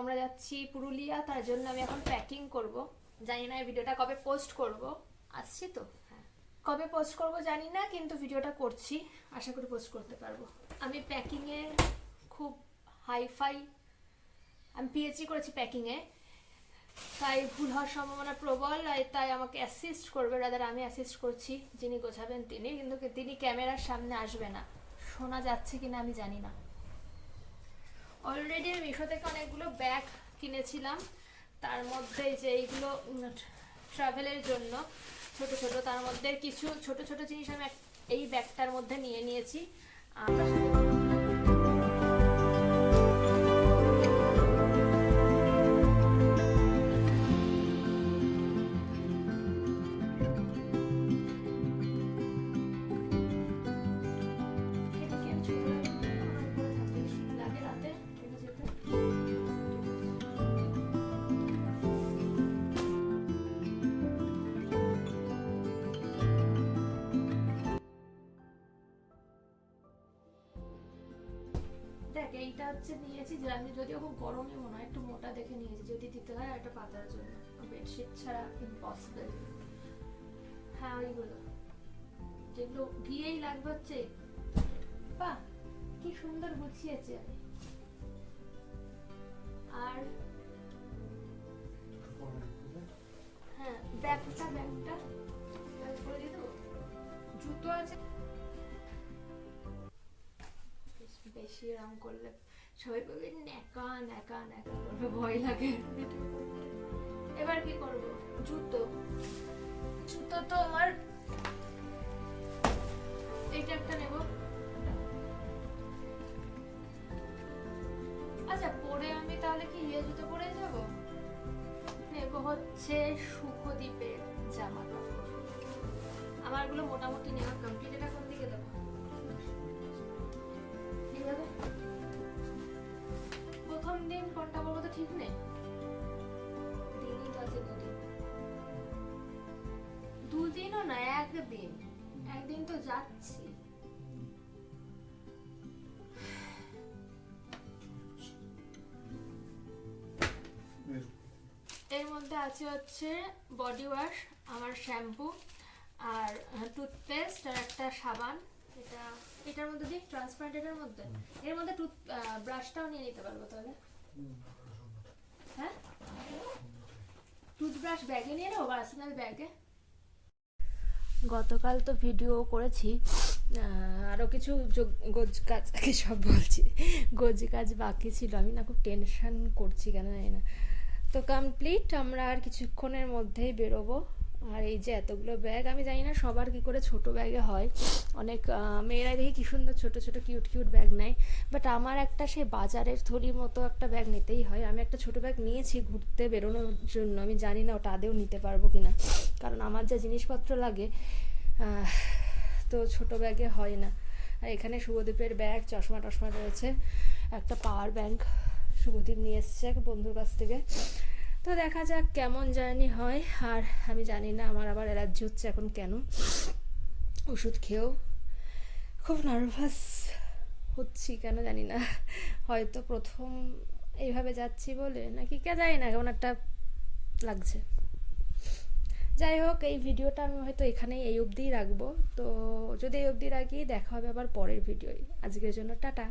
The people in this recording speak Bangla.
আমরা যাচ্ছি পুরুলিয়া, তার জন্য আমি এখন প্যাকিং করব। জানি না এই ভিডিওটা কবে পোস্ট করব, আসছি তো, হ্যাঁ কবে পোস্ট করব জানি না, কিন্তু ভিডিওটা করছি, আশা করি পোস্ট করতে পারবো। আমি প্যাকিংয়ে খুব হাইফাই, আমি পিএইচডি করেছি প্যাকিংয়ে, তাই ভুল হওয়ার সম্ভাবনা প্রবল। তাই আমাকে অ্যাসিস্ট করবে, রাদার আমি অ্যাসিস্ট করছি, যিনি গোছাবেন তিনি, কিন্তু তিনি ক্যামেরার সামনে আসবে না। শোনা যাচ্ছে কিনা আমি জানি না। অলরেডি আমি মিশো থেকে অনেকগুলো ব্যাগ কিনেছিলাম, তার মধ্যে যে এইগুলো ট্রাভেলের জন্য ছোট ছোট, তার মধ্যে কিছু ছোট ছোট জিনিস আমি এই ব্যাগটার মধ্যে নিয়ে নিয়েছি। দেখ এইটা হচ্ছে নিয়েছি, যে আমি যদিও খুব গরমই মনে হয়, একটু মোটা দেখে নিয়েছি, যদি দিতে হয় একটা পাতার জন্য, বেডশিট ছাড়া ইম্পসিবল। হ্যাঁ ওইগুলো যেগুলো গিয়েই লাগবে হচ্ছে, বাহ কি সুন্দর গুছিয়েছি আমি। আর হ্যাঁ ব্যাগটা করে দিয়ে দেবো, জুতো আছে। বেশি রং করলে সবাই বলবে ন্যাকা ন্যাকা ন্যাকা করবে, ভয় লাগে। এবার কি করব? জুতো তো আমার এইটা একটা নেব। আচ্ছা পরে আমি তাহলে কি জুতো পরে যাব? নেব হচ্ছে সুখদ্বীপের জামা কাপড়। আমারগুলো মোটামুটি নেওয়া কমপ্লিট। এটা কোন দিকে দেবো? প্রথম দিন কোনটা বলবো তো ঠিক নেই, দিনই তো আছে দুদিনও না, একদিন তো যাচ্ছি। এর মধ্যে আছে হচ্ছে বডি ওয়াশ, আমার শ্যাম্পু, আর টুথপেস্ট, আর একটা সাবান। এটার মধ্যে দিই ট্রান্সপারেন্ট, এর মধ্যে ব্রাশটাও নিয়ে নিতে পারবো তাহলে। হ্যাঁ টুথব্রাশ ব্যাগে নিয়ে নেবো, পার্সোনাল ব্যাগে। গতকাল তো ভিডিও করেছি, আরও কিছু গোজ কাজ, সব বলছি, গোজ কাজ বাকি ছিল। আমি না খুব টেনশন করছি কেন জানি না। তো কমপ্লিট, আমরা আর কিছুক্ষণের মধ্যেই বেরোবো। আর এই যে এতগুলো ব্যাগ, আমি জানি না সবার কি করে ছোট ব্যাগে হয়। অনেক মেয়েরা দেখি কি সুন্দর ছোট ছোট কিউট ব্যাগ নেয়, বাট আমার একটা সে বাজারের থলির মতো একটা ব্যাগ নিতেই হয়। আমি একটা ছোট ব্যাগ নিয়েছি ঘুরতে বেরোনোর জন্য, আমি জানি না ওটা আদেও নিতে পারবো কিনা, কারণ আমার যা জিনিসপত্র লাগে তো ছোট ব্যাগে হয় না। আর এখানে শুভদীপের ব্যাগ, চশমা টশমা রয়েছে, একটা পাওয়ার ব্যাংক শুভদীপ নিয়ে এসছে এক বন্ধুর কাছ থেকে। তো দেখা যাক কেমন জার্নি হয়। আর আমি জানি না, আমার আবার অ্যালার্জি হচ্ছে এখন কেন, ওষুধ খেয়েও খুব নার্ভাস হচ্ছি কেন জানি না। হয়তো প্রথম এইভাবে যাচ্ছি বলে নাকি কে জানি না, কেমন একটা লাগছে। যাই হোক, এই ভিডিওটা আমি হয়তো এখানেই এই অবধিই রাখবো। তো যদি এই অবধি রাখি, দেখা হবে আবার পরের ভিডিওয়। আজকের জন্য টাটা।